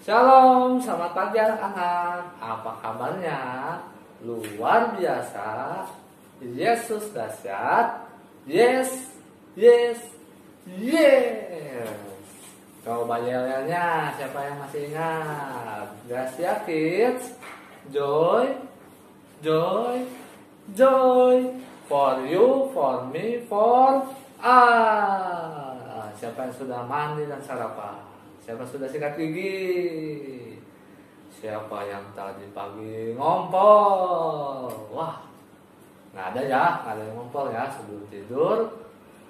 Shalom, selamat pagi anak-anak. Apa kabarnya? Luar biasa. Yesus dahsyat. Yes, yes, yes. Coba yel-yelnya, siapa yang masih ingat? Gracia Kids, Joy, Joy, Joy. For you, for me, for us. Siapa yang sudah mandi dan sarapan? Siapa sudah sikat gigi? Siapa yang tadi pagi ngompol? Wah, nggak ada ya, nggak ada yang ngompol ya. Sebelum tidur,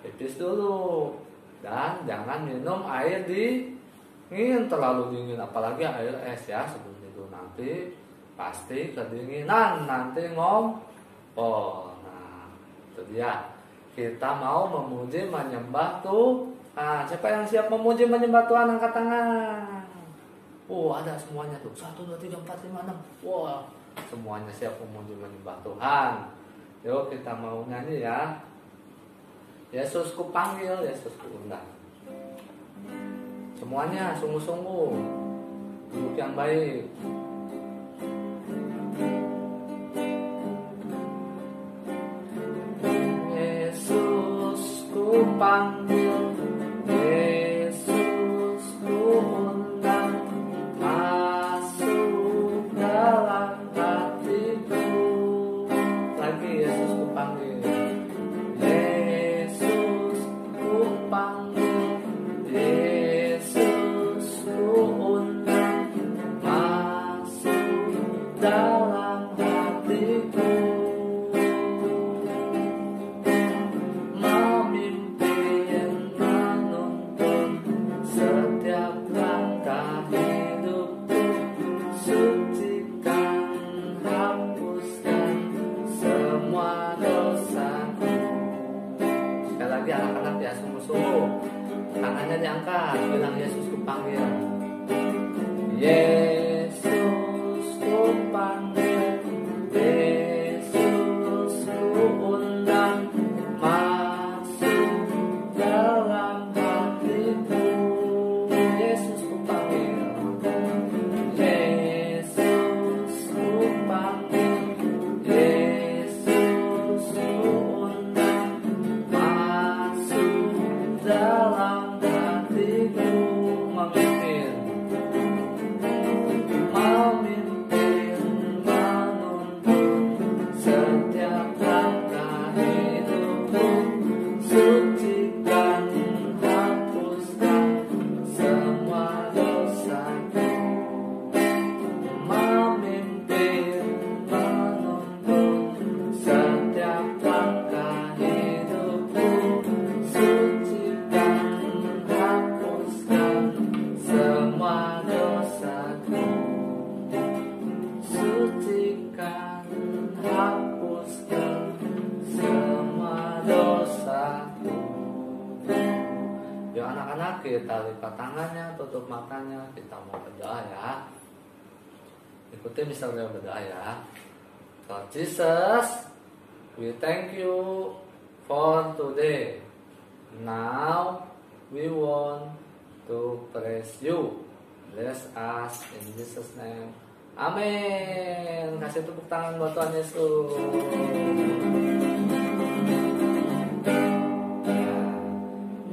pipis dulu. Dan jangan minum air dingin, terlalu dingin. Apalagi air es ya. Sebelum tidur nanti pasti kedinginan, nanti ngompol. Nah, itu dia. Kita mau memuji menyembah Tuhan. Nah, siapa yang siap memuji menyembah Tuhan angkat tangan. Ada semuanya tuh. 1, 2, 3, 4, 5, 6. Wah, semuanya siap memuji menyembah Tuhan. Yuk kita mau nyanyi ya. Yesus ku panggil, Yesus ku undang. Semuanya sungguh-sungguh. Duduk yang baik. Yesus ku panggil, Yesus ku undang, masuk dalam hatiku. Lagi Yesus ku panggil, Yesus ku panggil, Yesus ku undang, masuk dalam hatiku. Anak-anak ya, sungguh-sungguh tangannya diangkat, bilang Yesus ku panggil, Yesus ku panggil, Yesus ku undang, masuk dalam hatiku. Yesus ku panggil, Yesus ku panggil, Yesus ku undang, dalam hatiku. Memimpin, menuntun setiap langkah hidupku, sucikan, hapuskan semua dosaku. Memimpin, menuntun setiap langkah hidupku, sucikan, hapuskan semua dosaku. Sucikan, hapuskan semua dosaku. Yuk anak-anak, kita lipat tangannya, tutup matanya, kita mau berdoa ya. Ikuti misalnya berdoa ya. Lord Jesus, we thank you for today. Now we want to praise you. Bless us in Jesus' name. Amin. Kasih tepuk tangan buat Tuhan Yesus.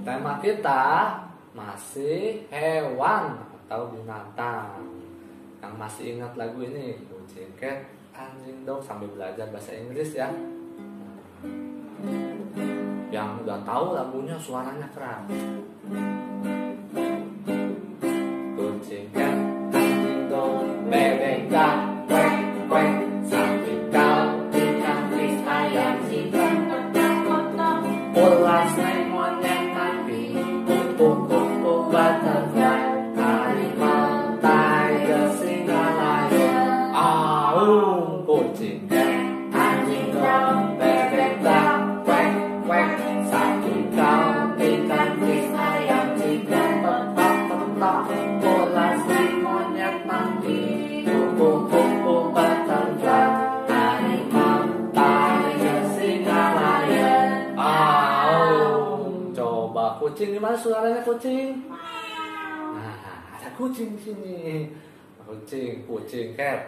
Tema kita masih hewan atau binatang. Yang masih ingat lagu ini, kucing, cat, anjing, dog, sambil belajar bahasa Inggris ya. Yang udah tahu lagunya suaranya keras. Kucing, cat, anjing, dog, bebek, duck, quack, quack, sapi, cow, ikan, fish, ayam, chicken, kotak, ulas, snake, monyet, mati, kupu-kupu, butterfly, harimau, tiger, singa, lion, aung. Kucing, cat, anjing, dog, bebek, duck, quack, quack, sapi, cow, ikan, fish, ayam, chicken, kotak, ulas, snake, monyet, mati, kupu-kupu, butterfly, harimau, tiger, singa, lion, aung. Coba kucing gimana suaranya kucing? Nah, ada kucing sini. Kucing, cat.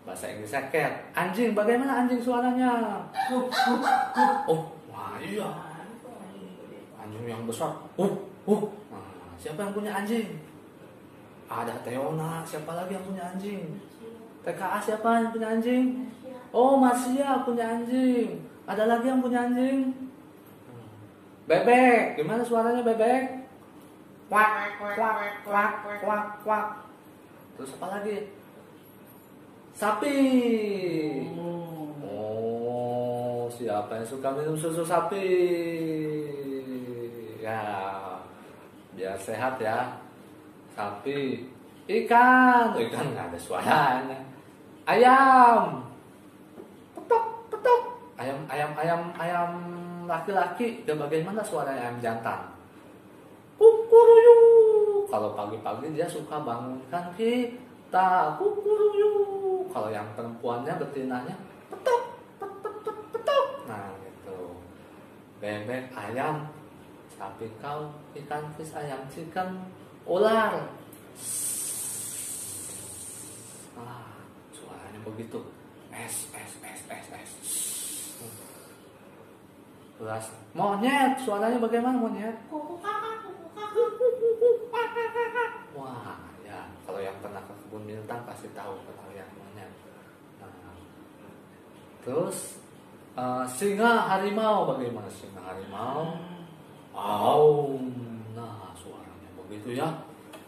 Bahasa Inggrisnya cat. Anjing, bagaimana anjing suaranya? Oh, wah iya. Anjing yang besar. Nah, siapa yang punya anjing? Ada Teona, siapa lagi yang punya anjing? TKA siapa yang punya anjing? Oh, Masia punya anjing. Ada lagi yang punya anjing? Bebek, gimana suaranya bebek? Kuak, kuak, kuak, kuak, kuak. Terus apa lagi? Sapi. Oh, siapa yang suka minum susu sapi? Ya, biar sehat ya. Sapi. Ikan nggak ada suaranya. Ayam. Petok, petok. Ayam laki-laki. Ya bagaimana suaranya ayam jantan? Kukuruyu. Kalau pagi-pagi dia suka bangunkan kita. Kukuruyu. Kalau yang perempuannya betinanya petok, petok, petok. Nah gitu. Bebek, ayam, sapi kau, ikan, fish, ayam, chicken, ular. Suaranya begitu. Es. Terus monyet, suaranya bagaimana monyet? Wah, ya kalau yang pernah ke kebun binatang pasti tahu tentang yang monyet. Nah, terus singa harimau, bagaimana singa harimau? Nah suaranya begitu ya.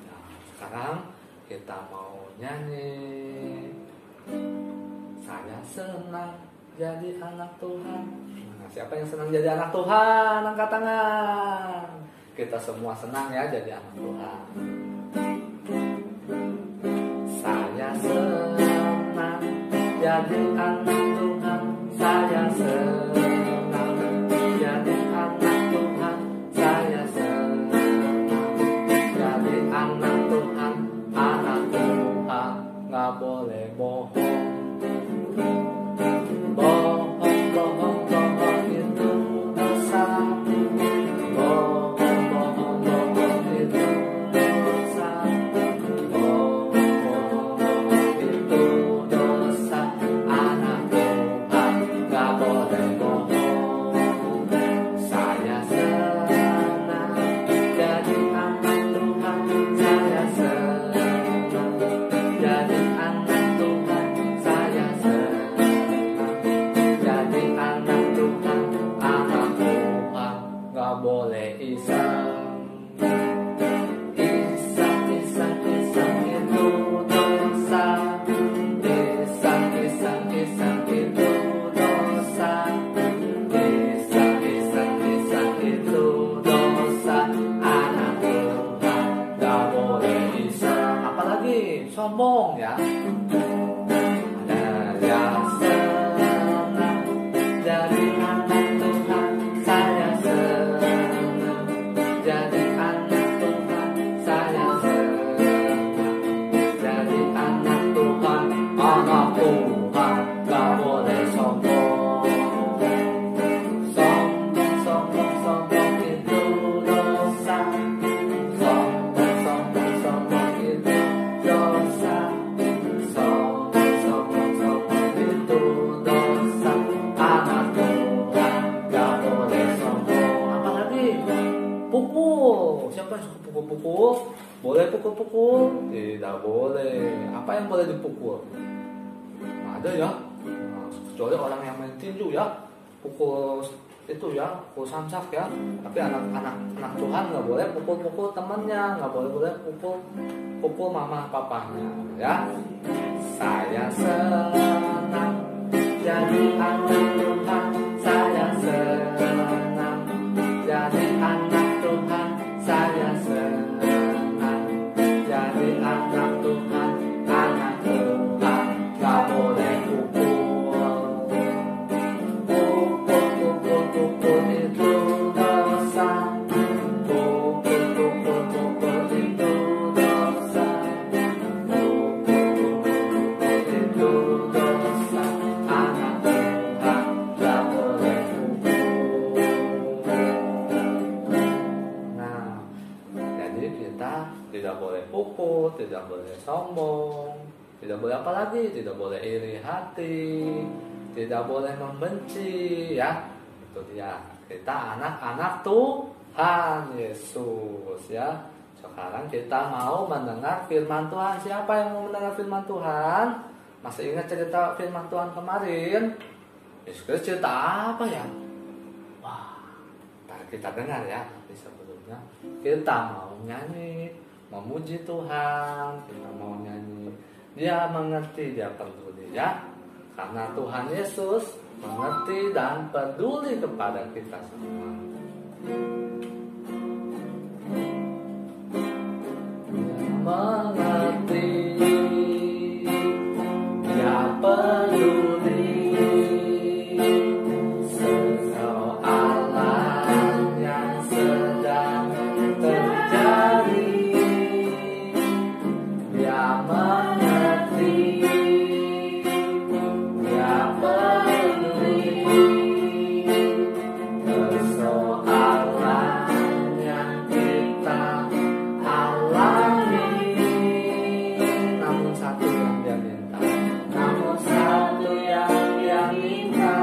Nah sekarang kita mau nyanyi. Saya senang jadi anak Tuhan. Nah, siapa yang senang jadi anak Tuhan? Angkat tangan. Kita semua senang ya jadi anak Tuhan. Saya senang jadi anak Tuhan. Saya senang jadi anak Tuhan. Saya senang jadi anak Tuhan. Anak Tuhan nggak boleh bohong. Bohong itu dosa. Bohong itu dosa. Bohong itu dosa. Anak Tuhan gak boleh bohong. Saya senang jadi anak Tuhan. Saya senang jadi anak Tuhan. Saya senang jadi anak Tuhan. Anak Tuhan gak boleh iseng. Iseng itu dosa. Iseng itu dosa. Iseng itu dosa. Anak Tuhan gak boleh iseng. Apalagi sombong ya. Saya senang jadi anak Tuhan. Saya senang jadi anak Tuhan. Saya senang jadi anak Tuhan. Anak Tuhan gak boleh sombong. Sombong itu dosa. Sombong itu dosa. Sombong itu dosa. Anak Tuhan gak boleh sombong. Apalagi pukul. Siapa yang suka pukul-pukul? Boleh pukul-pukul? Tidak boleh. Apa yang boleh dipukul? Ada ya. Nah, kecuali orang yang main tinju ya. Pukul itu ya, pukul samsak ya. Tapi anak Tuhan nggak boleh pukul-pukul temannya, nggak boleh pukul mama papanya ya. Saya senang jadi anak Tuhan. Saya senang jadi anak Tuhan. Saya senang jadi anak Tuhan. Anak Tuhan gak boleh pukul. Pukul itu dosa. Pukul itu dosa. Pukul itu dosa. Anak Tuhan tidak boleh pukul, tidak boleh sombong, tidak boleh apa lagi, tidak boleh iri hati, tidak boleh membenci, ya. Itu dia. Kita anak-anak Tuhan Yesus, ya. Sekarang kita mau mendengar firman Tuhan. Siapa yang mau mendengar firman Tuhan? Masih ingat cerita firman Tuhan kemarin? Yesus cerita apa ya? Wah, kita dengar ya. Tapi sebelumnya kita mau nyanyi, memuji Tuhan. Kita mau nyanyi. Dia mengerti, dia peduli, ya. Karena Tuhan Yesus mengerti dan peduli kepada kita semua. Mengerti, dia peduli sesoalan yang sedang terjadi. Dia mengerti, dia peduli persoalan yang kita alami. Namun satu yang dia minta, namun satu yang dia minta,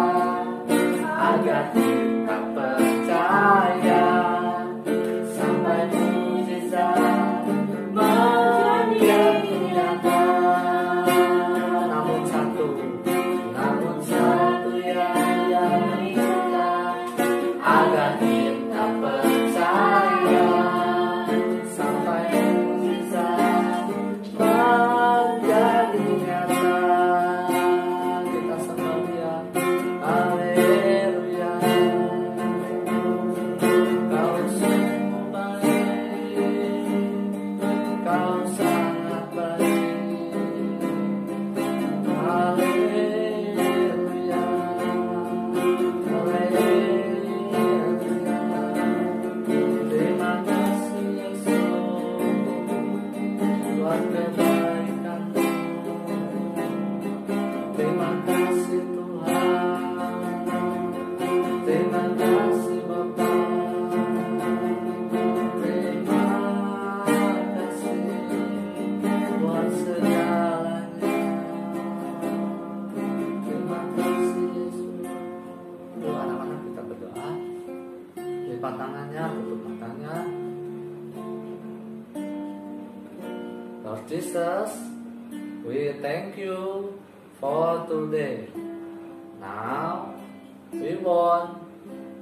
agar kita percaya sampai mujizat menjadi nyata. Namun satu yang dia minta, agar kita percaya sampai mujizat menjadi nyata. Kita sembah Dia, haleluya. Kau sungguh baik, Kau sangat baik, haleluya, haleluya. Terima kasih Yesus buat kebaikan-Mu. Terima kasih Tuhan, terima kasih Bapa, terima kasih buat segalanya. Terima kasih Yesus. Yuk anak-anak kita berdoa. Lipat tangannya, tutup matanya. Lord Jesus, we thank you for today. Now we want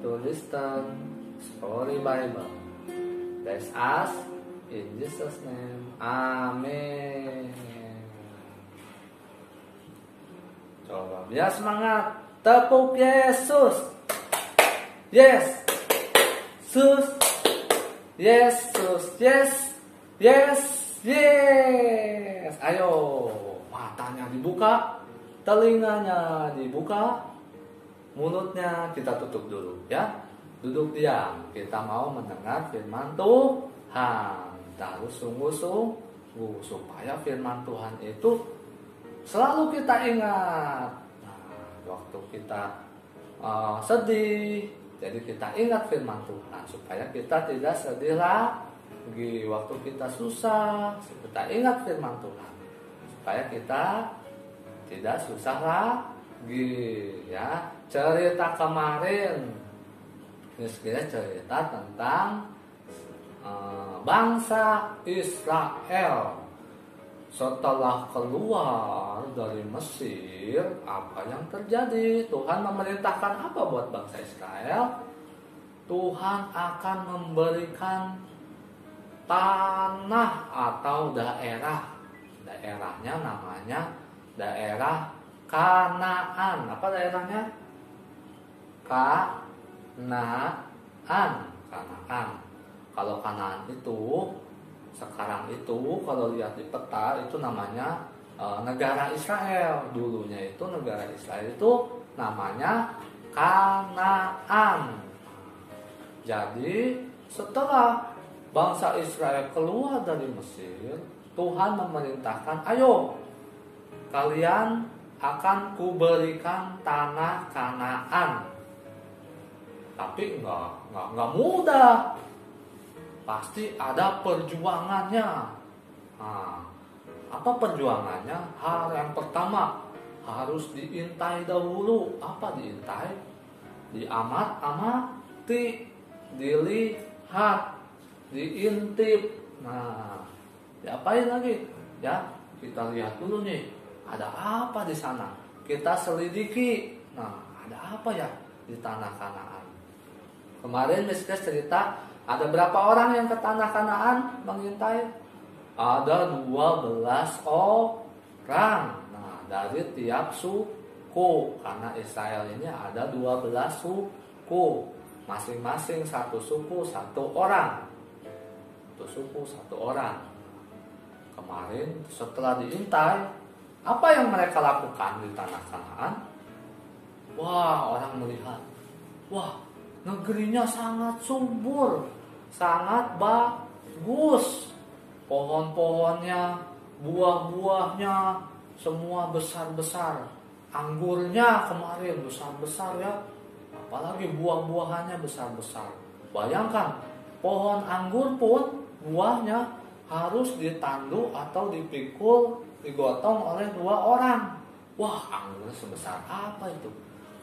to listen Story Bible. Bless us in Jesus' name. Amin. Coba biar semangat. Tepuk Yesus. Yes. Sus. Yesus. Yes. Yes. Yes. Ayo. Matanya dibuka, telinganya dibuka, mulutnya kita tutup dulu, ya. Duduk diam. Kita mau mendengar firman Tuhan. Kita harus sungguh-sungguh supaya firman Tuhan itu selalu kita ingat. Nah, waktu kita sedih, jadi kita ingat firman Tuhan supaya kita tidak sedih lagi. Waktu kita susah, kita ingat firman Tuhan supaya kita tidak susah lagi, ya. Cerita kemarin kita cerita tentang bangsa Israel setelah keluar dari Mesir. Apa yang terjadi? Tuhan memerintahkan apa buat bangsa Israel? Tuhan akan memberikan tanah atau daerahnya namanya daerah Kanaan. Apa daerahnya? Kanaan. Kalau Kanaan itu sekarang itu kalau lihat di peta itu namanya negara Israel. Dulunya itu negara Israel itu namanya Kanaan. Jadi setelah bangsa Israel keluar dari Mesir, Tuhan memerintahkan, ayo kalian akan kuberikan tanah Kanaan. Tapi enggak mudah. pasti ada perjuangannya. Nah, apa perjuangannya? Hal yang pertama, harus diintai dahulu. Apa diintai? Diamati, dilihat, diintip. Nah, diapain lagi? Ya, kita lihat dulu nih, ada apa di sana? Kita selidiki. Nah, ada apa ya di tanah Kanaan? Kemarin Mister cerita, ada berapa orang yang ke tanah Kanaan mengintai? Ada 12 orang. Nah, dari tiap suku. Karena Israel ini ada 12 suku. Masing-masing satu suku, satu orang. Satu suku, satu orang. Kemarin setelah diintai, apa yang mereka lakukan di tanah Kanaan? Wah, orang melihat. Wah, negerinya sangat subur, sangat bagus. Pohon-pohonnya, buah-buahnya, semua besar-besar. Anggurnya kemarin besar-besar ya. Apalagi buah-buahannya besar-besar. Bayangkan, pohon anggur pun buahnya harus ditandu atau dipikul, digotong oleh 2 orang. Wah, anggurnya sebesar apa itu?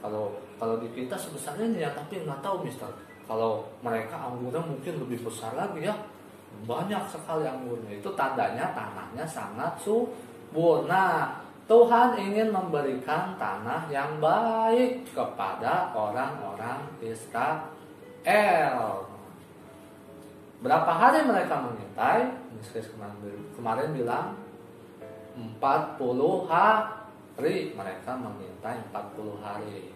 Kalau di kita sebesar ini ya, tapi nggak tahu Mister. Kalau mereka anggurnya mungkin lebih besar lagi ya. Banyak sekali anggurnya. Itu tandanya tanahnya sangat subur. Nah, Tuhan ingin memberikan tanah yang baik kepada orang-orang Israel. Berapa hari mereka mengintai? Kemarin bilang 40 hari. Mereka mengintai 40 hari.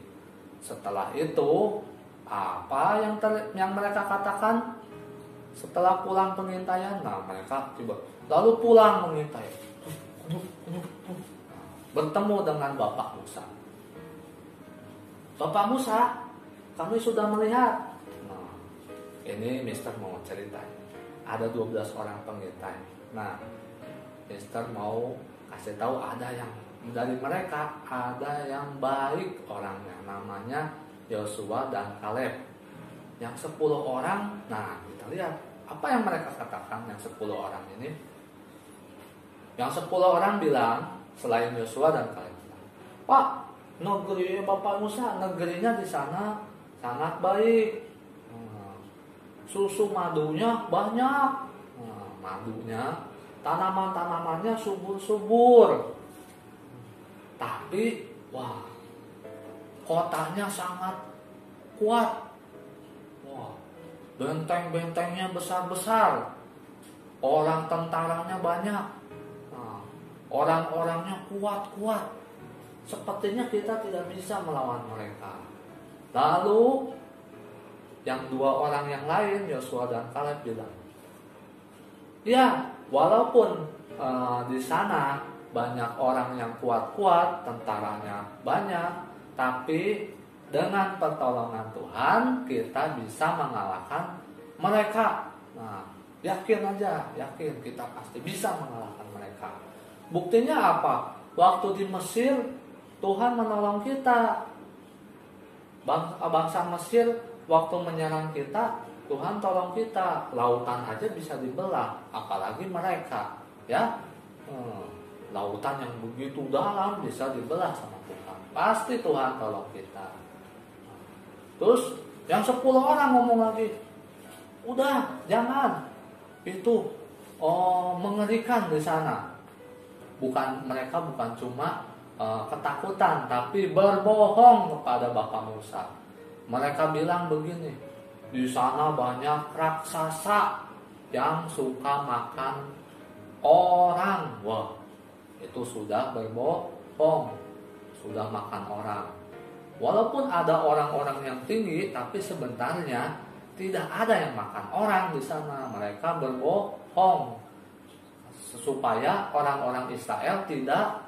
Setelah itu, apa yang mereka katakan? Setelah pulang pengintaian, nah mereka tiba lalu pulang mengintai. Bertemu dengan Bapak Musa. Bapak Musa, kami sudah melihat. Nah, ini Mister mau cerita. Ada 12 orang pengintai. Nah, Mister mau kasih tahu ada yang dari mereka ada yang baik orangnya, namanya Yosua dan Kaleb. Yang 10 orang, nah kita lihat apa yang mereka katakan yang 10 orang ini. Yang 10 orang bilang, selain Yosua dan Kaleb, Pak, negeri Bapak Musa, negerinya di sana sangat baik. Susu madunya banyak. Madunya, tanaman-tanamannya subur-subur. Tapi, wah, kotanya sangat kuat. Wah, benteng-bentengnya besar-besar. Orang tentaranya banyak. Nah, orang-orangnya kuat-kuat. Sepertinya kita tidak bisa melawan mereka. Lalu, yang 2 orang yang lain, Yosua dan Kaleb bilang, ya, walaupun di sana banyak orang yang kuat-kuat, tentaranya banyak, tapi dengan pertolongan Tuhan kita bisa mengalahkan mereka. Nah, yakin aja, yakin kita pasti bisa mengalahkan mereka. Buktinya apa? Waktu di Mesir Tuhan menolong kita. Bangsa Mesir waktu menyerang kita, Tuhan tolong kita. Lautan aja bisa dibelah, apalagi mereka, ya. Lautan yang begitu dalam bisa dibelah sama Tuhan. Pasti Tuhan tolong kita. Terus yang 10 orang ngomong lagi, udah jangan, itu mengerikan di sana. Mereka bukan cuma ketakutan, tapi berbohong kepada Bapak Musa. Mereka bilang begini, di sana banyak raksasa yang suka makan orang. Wah, itu sudah berbohong, sudah makan orang. Walaupun ada orang-orang yang tinggi, tapi sebenarnya tidak ada yang makan orang di sana. Mereka berbohong supaya orang-orang Israel tidak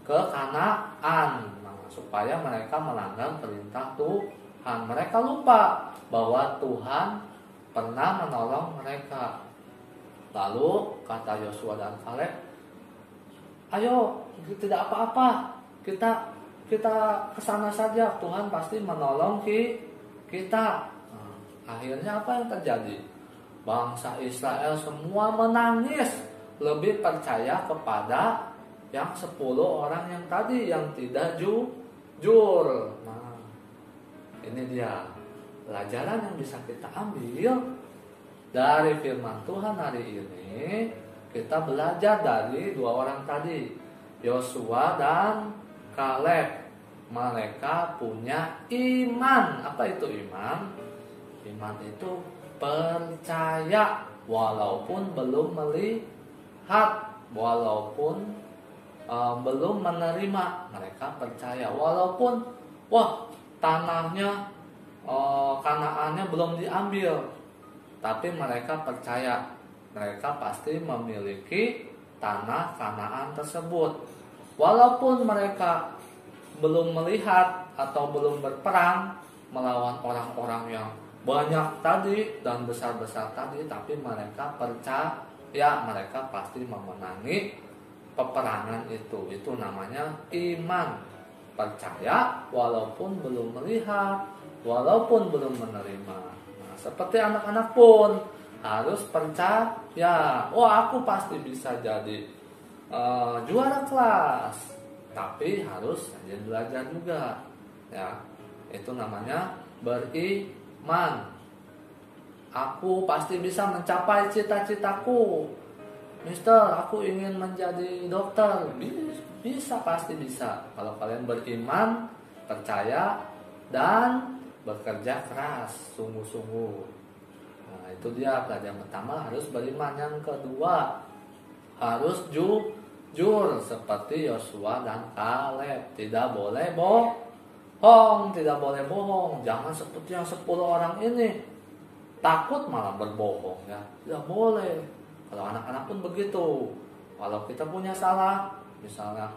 ke Kanaan, supaya mereka melanggar perintah Tuhan. Mereka lupa bahwa Tuhan pernah menolong mereka. Lalu kata Yosua dan Kaleb, ayo, tidak apa-apa, kita kesana saja, Tuhan pasti menolong kita. Akhirnya apa yang terjadi? bangsa Israel semua menangis, lebih percaya kepada yang 10 orang yang tadi yang tidak jujur. Nah, ini dia pelajaran yang bisa kita ambil dari firman Tuhan hari ini. Kita belajar dari 2 orang tadi, Yosua dan Kaleb. Mereka punya iman. Apa itu iman? Iman itu percaya walaupun belum melihat, walaupun belum menerima. Mereka percaya walaupun tanahnya Kanaannya belum diambil, tapi mereka percaya mereka pasti memiliki tanah Kanaan tersebut. Walaupun mereka belum melihat atau belum berperang melawan orang-orang yang banyak tadi dan besar-besar tadi, tapi mereka percaya mereka pasti memenangi peperangan itu. Itu namanya iman. Percaya walaupun belum melihat, walaupun belum menerima. Nah, seperti anak-anak pun harus percaya, aku pasti bisa jadi juara kelas, tapi harus rajin belajar juga, ya. Itu namanya beriman. Aku pasti bisa mencapai cita-citaku, Mister, aku ingin menjadi dokter. Bisa, pasti bisa. Kalau kalian beriman, percaya, dan bekerja keras, sungguh-sungguh. Nah, itu dia pelajaran pertama, harus beriman. Yang kedua, harus jujur seperti Yosua dan Kaleb. Tidak boleh bohong, tidak boleh bohong. Jangan seperti yang 10 orang ini, takut malah berbohong, ya. Tidak boleh. Kalau anak-anak pun begitu. Kalau kita punya salah, misalnya,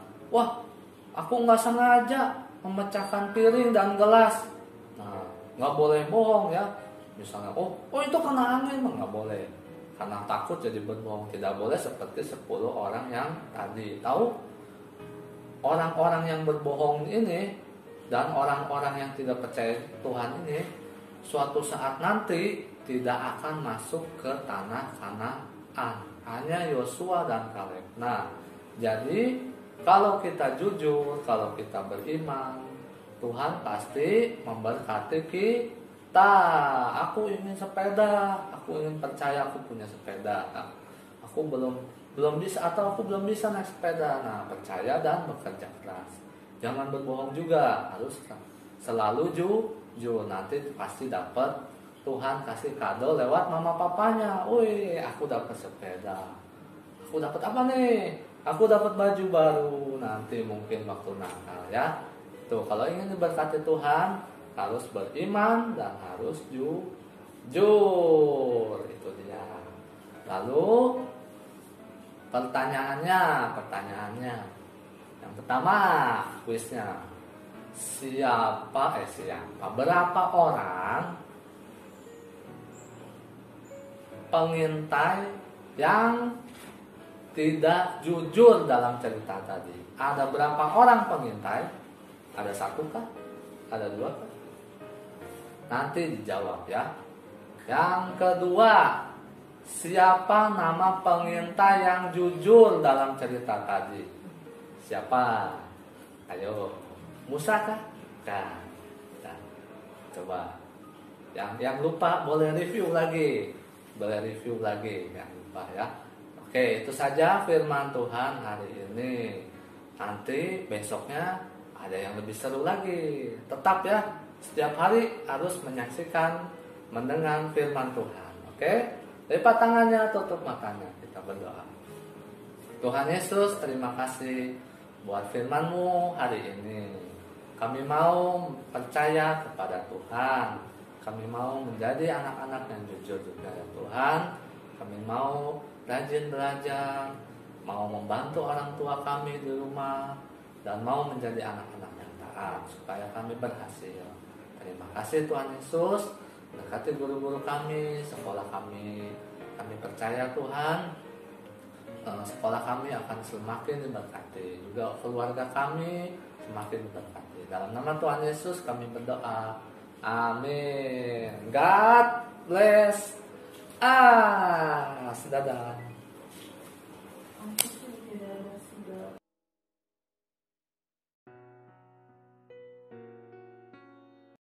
aku nggak sengaja memecahkan piring dan gelas. Nah, nggak boleh bohong, ya. Misalnya, itu kena angin, nggak boleh. Karena takut jadi berbohong. Tidak boleh seperti 10 orang yang tadi. Tahu? Orang-orang yang berbohong ini dan orang-orang yang tidak percaya Tuhan ini, suatu saat nanti tidak akan masuk ke tanah Kanaan. Hanya Yosua dan Kaleb. Nah, jadi kalau kita jujur, kalau kita beriman, Tuhan pasti memberkati kita. Aku ingin sepeda, aku ingin percaya aku punya sepeda. Nah, aku belum bisa atau aku belum bisa naik sepeda. Nah, percaya dan bekerja keras. Jangan berbohong juga, harus selalu jujur. Nanti pasti dapat, Tuhan kasih kado lewat mama papanya. Aku dapat sepeda. Aku dapat apa nih? Aku dapat baju baru nanti mungkin waktu Natal, ya. Tuh, kalau ingin diberkati Tuhan, harus beriman dan harus jujur. Itu dia. Lalu pertanyaannya. Yang pertama, kuisnya. Berapa orang pengintai yang tidak jujur dalam cerita tadi? Ada berapa orang pengintai? Ada 1 kah? Ada 2 kah? Nanti dijawab, ya. Yang kedua, siapa nama pengintai yang jujur dalam cerita tadi? Siapa? Ayo, Musa kah? Nah, coba. Yang lupa boleh review lagi. Yang lupa, ya. Oke, itu saja firman Tuhan hari ini. Nanti besoknya ada yang lebih seru lagi. Tetap, ya, setiap hari harus menyaksikan, mendengar firman Tuhan. Oke? Lipat tangannya, tutup matanya. Kita berdoa. Tuhan Yesus, terima kasih buat firman-Mu hari ini. Kami mau percaya kepada Tuhan. Kami mau menjadi anak-anak yang jujur juga, ya Tuhan. Kami mau rajin belajar, mau membantu orang tua kami di rumah, dan mau menjadi anak-anak yang taat supaya kami berhasil. Terima kasih Tuhan Yesus. Berkati guru-guru kami, sekolah kami. Kami percaya Tuhan, sekolah kami akan semakin diberkati. Juga keluarga kami semakin diberkati. Dalam nama Tuhan Yesus kami berdoa. Amin. God bless. Dadah.